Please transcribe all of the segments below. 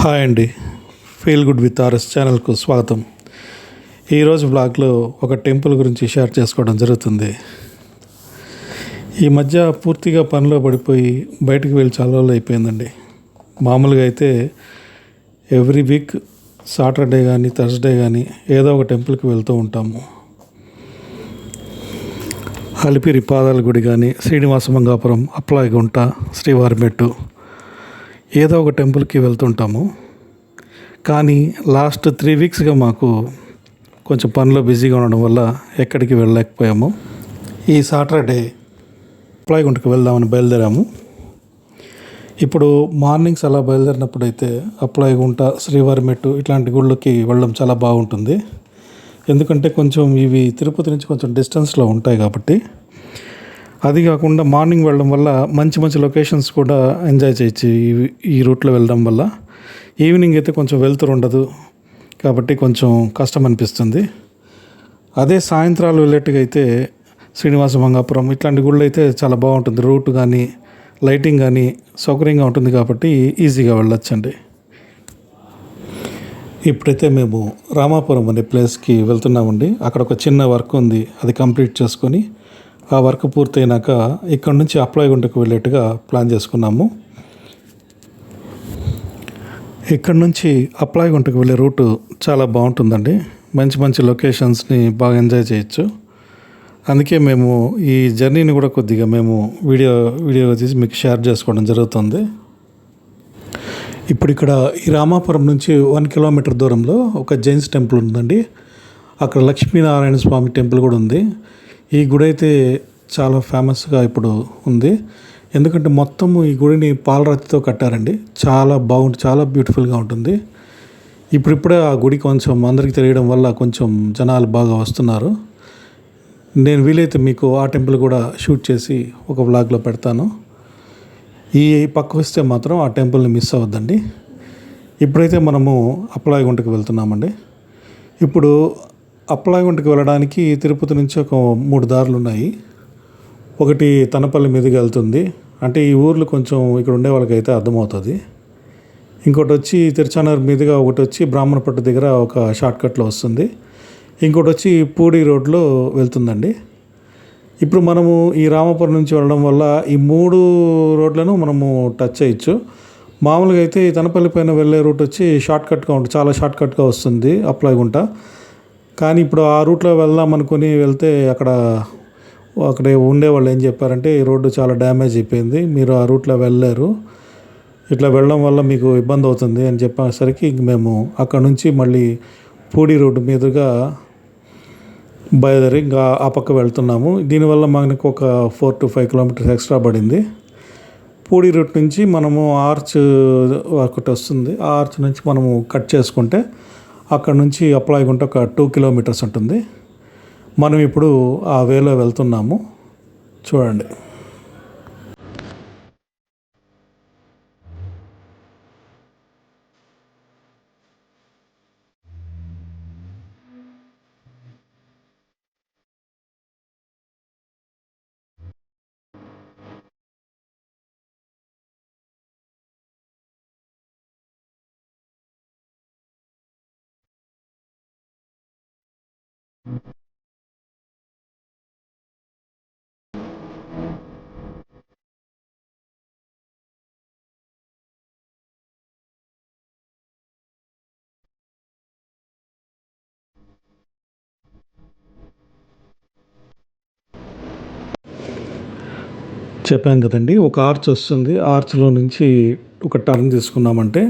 Hi అండి. Feel good with RS ఛానల్కు స్వాగతం. ఈరోజు బ్లాగ్లో ఒక టెంపుల్ గురించి షేర్ చేసుకోవడం జరుగుతుంది. ఈ మధ్య పూర్తిగా పనిలో పడిపోయి బయటికి వెళ్ళి చాలా రోజులు అయిపోయిందండి. మామూలుగా అయితే ఎవ్రీ వీక్ సాటర్డే కానీ థర్స్డే కానీ ఏదో ఒక టెంపుల్కి వెళ్తూ ఉంటాము. అలిపిరి పాదాల గుడి కానీ, శ్రీనివాస మంగాపురం, అప్లాయగుంట, శ్రీవారిమెట్టు ఏదో ఒక టెంపుల్కి వెళ్తుంటాము. కానీ లాస్ట్ 3 వీక్స్గా మాకు కొంచెం పనిలో బిజీగా ఉండడం వల్ల ఎక్కడికి వెళ్ళలేకపోయాము. ఈ సాటర్డే అప్లాయగుంటకు వెళ్దామని బయలుదేరాము. ఇప్పుడు మార్నింగ్స్ అలా బయలుదేరినప్పుడు అయితే అప్లాయగుంట, శ్రీవారిమెట్టు ఇట్లాంటి గుళ్ళకి వెళ్ళడం చాలా బాగుంటుంది. ఎందుకంటే కొంచెం ఇవి తిరుపతి నుంచి కొంచెం డిస్టెన్స్లో ఉంటాయి కాబట్టి. అది కాకుండా మార్నింగ్ వెళ్ళడం వల్ల మంచి మంచి లొకేషన్స్ కూడా ఎంజాయ్ చేయొచ్చు ఈ రూట్లో వెళ్ళడం వల్ల. ఈవినింగ్ అయితే కొంచెం వెళ్తురు ఉండదు కాబట్టి కొంచెం కష్టం అనిపిస్తుంది. అదే సాయంత్రాలు వెళ్ళేట్టుగా అయితే శ్రీనివాస మంగాపురం ఇట్లాంటి గుళ్ళు అయితే చాలా బాగుంటుంది. రూట్ కానీ లైటింగ్ కానీ సౌకర్యంగా ఉంటుంది కాబట్టి ఈజీగా వెళ్ళొచ్చండి. ఇప్పుడైతే మేము రామాపురం అనే ప్లేస్కి వెళ్తున్నామండి. అక్కడ ఒక చిన్న వర్క్ ఉంది, అది కంప్లీట్ చేసుకొని ఆ వర్క్ పూర్తయినాక ఇక్కడ నుంచి అప్లాయగుంటకు వెళ్ళేట్టుగా ప్లాన్ చేసుకున్నాము. ఇక్కడ నుంచి అప్లాయగుంటకు వెళ్ళే రూటు చాలా బాగుంటుందండి. మంచి మంచి లొకేషన్స్ని బాగా ఎంజాయ్ చేయొచ్చు. అందుకే మేము ఈ జర్నీని కూడా కొద్దిగా మేము వీడియో తీసి మీకు షేర్ చేసుకోవడం జరుగుతుంది. ఇప్పుడు ఇక్కడ ఈ రామాపురం నుంచి 1 కిలోమీటర్ దూరంలో ఒక జైన్స్ టెంపుల్ ఉందండి. అక్కడ లక్ష్మీనారాయణ స్వామి టెంపుల్ కూడా ఉంది. ఈ గుడి అయితే చాలా ఫేమస్గా ఇప్పుడు ఉంది. ఎందుకంటే మొత్తము ఈ గుడిని పాలరాతితో కట్టారండి. చాలా బాగుంటుంది, చాలా బ్యూటిఫుల్గా ఉంటుంది. ఇప్పుడిప్పుడే ఆ గుడి కొంచెం అందరికీ తెలియడం వల్ల కొంచెం జనాలు బాగా వస్తున్నారు. నేను వీలైతే మీకు ఆ టెంపుల్ కూడా షూట్ చేసి ఒక వ్లాగ్లో పెడతాను. ఈ పక్క వస్తే మాత్రం ఆ టెంపుల్ని మిస్ అవ్వద్దండి. ఇప్పుడైతే మనము అప్లాయగుంటకు వెళ్తున్నామండి. ఇప్పుడు అప్లాయగుంటకు వెళ్ళడానికి తిరుపతి నుంచి ఒక 3 దారులు ఉన్నాయి. ఒకటి తనపల్లి మీదుగా వెళ్తుంది, అంటే ఈ ఊర్లు కొంచెం ఇక్కడ ఉండే వాళ్ళకైతే అర్థమవుతుంది. ఇంకోటి వచ్చి తిరుచానూరు మీదుగా, ఒకటి వచ్చి బ్రాహ్మణపట్టు దగ్గర ఒక షార్ట్కట్లో వస్తుంది, ఇంకోటి వచ్చి పూడి రోడ్లో వెళ్తుందండి. ఇప్పుడు మనము ఈ రామాపురం నుంచి వెళ్ళడం వల్ల ఈ 3 రోడ్లను మనము టచ్ చేయొచ్చు. మామూలుగా అయితే ఈ తనపల్లి పైన వెళ్ళే రూట్ వచ్చి షార్ట్కట్గా ఉంటుంది, చాలా షార్ట్కట్గా వస్తుంది అప్లాయగుంట. కానీ ఇప్పుడు ఆ రూట్లో వెళ్దాం అనుకుని వెళ్తే అక్కడ ఉండేవాళ్ళు ఏం చెప్పారంటే ఈ రోడ్డు చాలా డ్యామేజ్ అయిపోయింది, మీరు ఆ రూట్లో వెళ్ళలేరు, ఇట్లా వెళ్ళడం వల్ల మీకు ఇబ్బంది అవుతుంది అని చెప్పేసరికి మేము అక్కడ నుంచి మళ్ళీ పూడి రోడ్డు మీదుగా బయలుదేరి ఇంకా ఆ పక్క వెళ్తున్నాము. దీనివల్ల మనకు ఒక 4 to 5 కిలోమీటర్స్ ఎక్స్ట్రా పడింది. పూడి రూట్ నుంచి మనము ఆర్చ్ ఒకటి వస్తుంది, ఆ ఆర్చ్ నుంచి మనము కట్ చేసుకుంటే అక్కడ నుంచి అప్లాయగుంట ఒక 2 కిలోమీటర్స్ ఉంటుంది. మనం ఇప్పుడు ఆ వేలో వెళ్తున్నాము, చూడండి. చెప్పాం కదండి, ఒక ఆర్చ్ వస్తుంది, ఆర్చ్లో నుంచి ఒక టర్న్ తీసుకున్నామంటే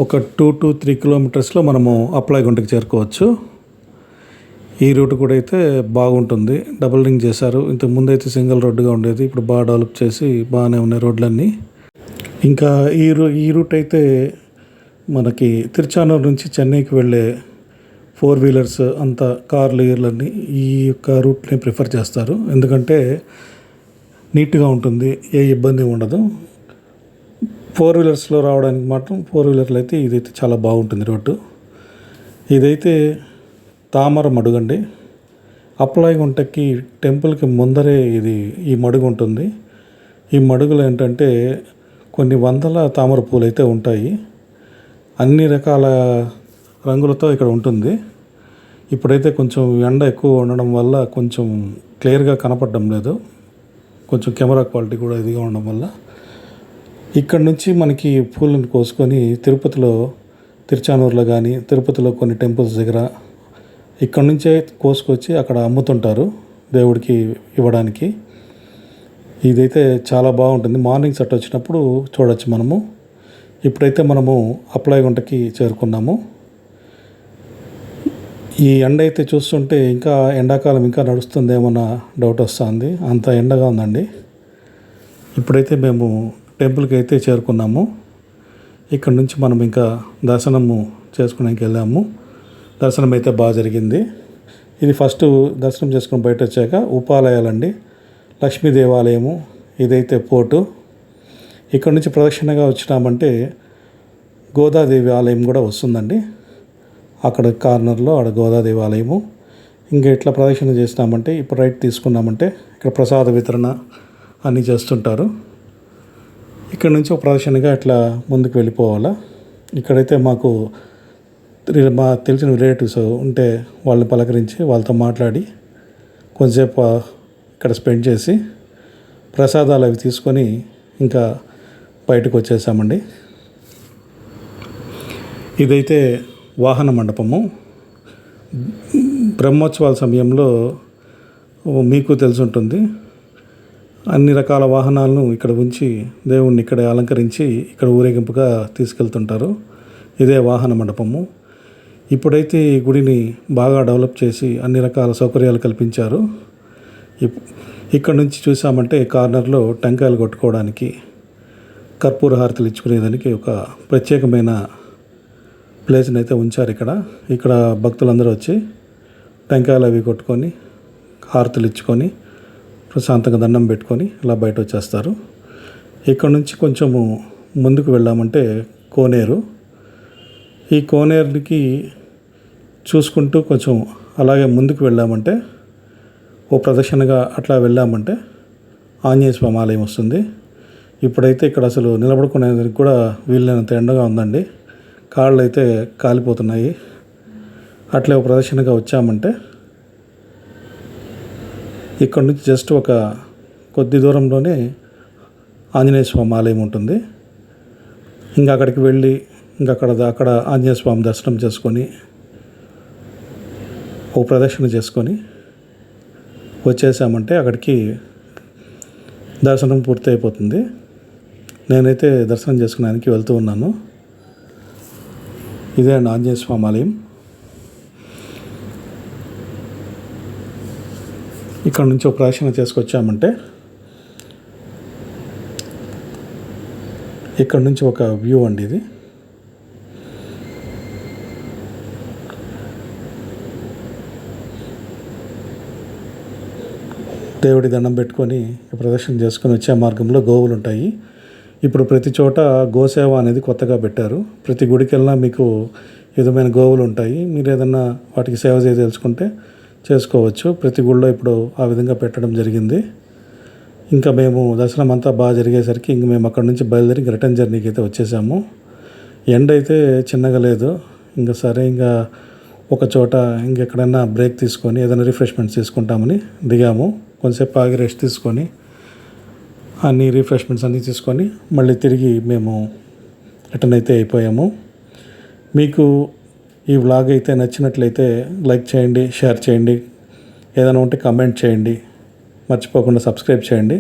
ఒక 2 to 3 కిలోమీటర్స్లో మనము అప్లాయగుంటకి చేరుకోవచ్చు. ఈ రూట్ కూడా అయితే బాగుంటుంది, డబుల్ రింగ్ చేశారు. ఇంతకు ముందు అయితే సింగిల్ రోడ్డుగా ఉండేది, ఇప్పుడు బాగా డెవలప్ చేసి బాగానే ఉన్నాయి రోడ్లన్నీ. ఇంకా ఈ రూట్ అయితే మనకి తిరుచానూరు నుంచి చెన్నైకి వెళ్ళే 4 వీలర్స్ అంతా కార్లు గీర్లన్నీ ఈ యొక్క రూట్ని ప్రిఫర్ చేస్తారు. ఎందుకంటే నీట్గా ఉంటుంది, ఏ ఇబ్బంది ఉండదు. 4 వీలర్స్లో రావడానికి మాత్రం 4 వీలర్లు అయితే ఇదైతే చాలా బాగుంటుంది రోడ్డు. ఇదైతే తామర మడుగండి. అప్లాయగుంటకి టెంపుల్కి ముందరే ఈ మడుగు ఉంటుంది. ఈ మడుగులు ఏంటంటే కొన్ని వందల తామర పూలు అయితే ఉంటాయి. అన్ని రకాల రంగులతో ఇక్కడ ఉంటుంది. ఇప్పుడైతే కొంచెం ఎండ ఎక్కువ ఉండడం వల్ల కొంచెం క్లియర్గా కనపడడం లేదు. కొంచెం కెమెరా క్వాలిటీ కూడా ఇదిగా ఉండడం వల్ల ఇక్కడ నుంచి మనకి పూలను కోసుకొని తిరుపతిలో, తిరుచానూరులో కానీ, తిరుపతిలో కొన్ని టెంపుల్స్ దగ్గర ఇక్కడ నుంచే కోసుకొచ్చి అక్కడ అమ్ముతుంటారు దేవుడికి ఇవ్వడానికి. ఇదైతే చాలా బాగుంటుంది. మార్నింగ్ సెట్ వచ్చినప్పుడు చూడొచ్చు మనము. ఇప్పుడైతే మనము అప్లాయగుంటకి చేరుకున్నాము. ఈ ఎండ అయితే చూస్తుంటే ఇంకా ఎండాకాలం ఇంకా నడుస్తుందేమన్న డౌట్ వస్తుంది, అంత ఎండగా ఉందండి. ఇప్పుడైతే మేము టెంపుల్కి అయితే చేరుకున్నాము. ఇక్కడ నుంచి మనం ఇంకా దర్శనము చేసుకోవడానికి వెళ్ళాము. దర్శనం అయితే బాగా జరిగింది. ఇది ఫస్ట్ దర్శనం చేసుకుని బయట వచ్చాక ఉపాలయాలండి, లక్ష్మీ దేవాలయము, ఇదైతే పోర్టు. ఇక్కడ నుంచి ప్రదక్షిణగా వచ్చినామంటే గోదాదేవి ఆలయం కూడా వస్తుందండి. అక్కడ కార్నర్లో ఆడ గోదాదేవి ఆలయము. ఇంకా ఇట్లా ప్రదక్షిణ చేసినామంటే ఇప్పుడు రైట్ తీసుకున్నామంటే ఇక్కడ ప్రసాద వితరణ అన్నీ చేస్తుంటారు. ఇక్కడ నుంచి ఒక ప్రదక్షిణగా ఇట్లా ముందుకు వెళ్ళిపోవాలా. ఇక్కడైతే మాకు తెలిసిన రిలేటివ్స్ ఉంటే వాళ్ళని పలకరించి వాళ్ళతో మాట్లాడి కొంచెంసేపు ఇక్కడ స్పెండ్ చేసి ప్రసాదాలు అవి తీసుకొని ఇంకా బయటకు వచ్చేసామండి. ఇదైతే వాహన మండపము. బ్రహ్మోత్సవాల సమయంలో మీకు తెలిసి ఉంటుంది, అన్ని రకాల వాహనాలను ఇక్కడ ఉంచి దేవుణ్ణి ఇక్కడ అలంకరించి ఇక్కడ ఊరేగింపుగా తీసుకెళ్తుంటారు. ఇదే వాహన మండపము. ఇప్పుడైతే ఈ గుడిని బాగా డెవలప్ చేసి అన్ని రకాల సౌకర్యాలు కల్పించారు. ఇక్కడ నుంచి చూసామంటే కార్నర్లో టెంకాయలు కొట్టుకోవడానికి, కర్పూర హారతులు ఇచ్చుకునేదానికి ఒక ప్రత్యేకమైన ప్లేస్ని అయితే ఉంచారు. ఇక్కడ భక్తులందరూ వచ్చి టెంకాయలు అవి కొట్టుకొని హారతులు ఇచ్చుకొని ప్రశాంతంగా దండం పెట్టుకొని ఇలా బయట వచ్చేస్తారు. ఇక్కడ నుంచి కొంచెము ముందుకు వెళ్ళామంటే కోనేరు. ఈ కోనేరుకి చూసుకుంటూ కొంచెం అలాగే ముందుకు వెళ్ళామంటే ఓ ప్రదక్షిణగా అట్లా వెళ్ళామంటే ఆంజనేయ స్వామి ఆలయం వస్తుంది. ఇప్పుడైతే ఇక్కడ అసలు నిలబడుకునేందుకు కూడా వీలైనంత ఎండగా ఉందండి. కాళ్ళు అయితే కాలిపోతున్నాయి. అట్లే ఒక ప్రదక్షిణగా వచ్చామంటే ఇక్కడ నుంచి జస్ట్ ఒక కొద్ది దూరంలోనే ఆంజనేయ స్వామి ఆలయం ఉంటుంది. ఇంకా అక్కడికి వెళ్ళి అక్కడ ఆంజనేయ స్వామి దర్శనం చేసుకొని ఓ ప్రదక్షిణ చేసుకొని వచ్చేసామంటే అక్కడికి దర్శనం పూర్తి అయిపోతుంది. నేనైతే దర్శనం చేసుకోవడానికి వెళ్తూ ఉన్నాను. ఇదే అండి ఆంజనేయ స్వామి ఆలయం. ఇక్కడ నుంచి ఒక ప్రదక్షిణ చేసుకొచ్చామంటే ఇక్కడ నుంచి ఒక వ్యూ అండి ఇది. దేవుడి దండం పెట్టుకొని ప్రదక్షిణ చేసుకొని వచ్చే మార్గంలో గోవులు ఉంటాయి. ఇప్పుడు ప్రతి చోట గోసేవ అనేది కొత్తగా పెట్టారు. ప్రతి గుడికి వెళ్ళినా మీకు విధమైన గోవులు ఉంటాయి. మీరు ఏదన్నా వాటికి సేవ చేయదలుచుకుంటే చేసుకోవచ్చు. ప్రతి గుడిలో ఇప్పుడు ఆ విధంగా పెట్టడం జరిగింది. ఇంకా మేము దర్శనం అంతా బాగా జరిగేసరికి ఇంక మేము అక్కడ నుంచి బయలుదేరి ఇంక రిటర్న్ జర్నీకి అయితే వచ్చేసాము. ఎండ అయితే చిన్నగా లేదు. ఇంకా సరే ఇంకా ఒక చోట ఇంకెక్కడైనా బ్రేక్ తీసుకొని ఏదైనా రిఫ్రెష్మెంట్స్ తీసుకుంటామని దిగాము. కొంతసేపు ఆగి రెస్ట్ తీసుకొని అన్ని రిఫ్రెష్మెంట్స్ అన్నీ తీసుకొని మళ్ళీ తిరిగి మేము రిటర్న్ అయితే అయిపోయాము. మీకు ఈ వ్లాగ్ అయితే నచ్చినట్లయితే లైక్ చేయండి, షేర్ చేయండి, ఏదైనా ఉంటే కామెంట్ చేయండి, మర్చిపోకుండా సబ్స్క్రైబ్ చేయండి.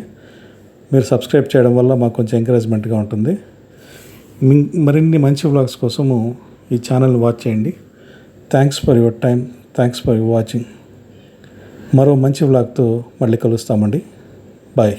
మీరు సబ్స్క్రైబ్ చేయడం వల్ల మాకు కొంచెం ఎంకరేజ్మెంట్గా ఉంటుంది. మరిన్ని మంచి వ్లాగ్స్ కోసము ఈ ఛానల్ని వాచ్ చేయండి. Thanks for your time, thanks for watching. మరో మంచి వ్లాగ్తో మళ్ళీ కలుస్తామండి. బాయ్.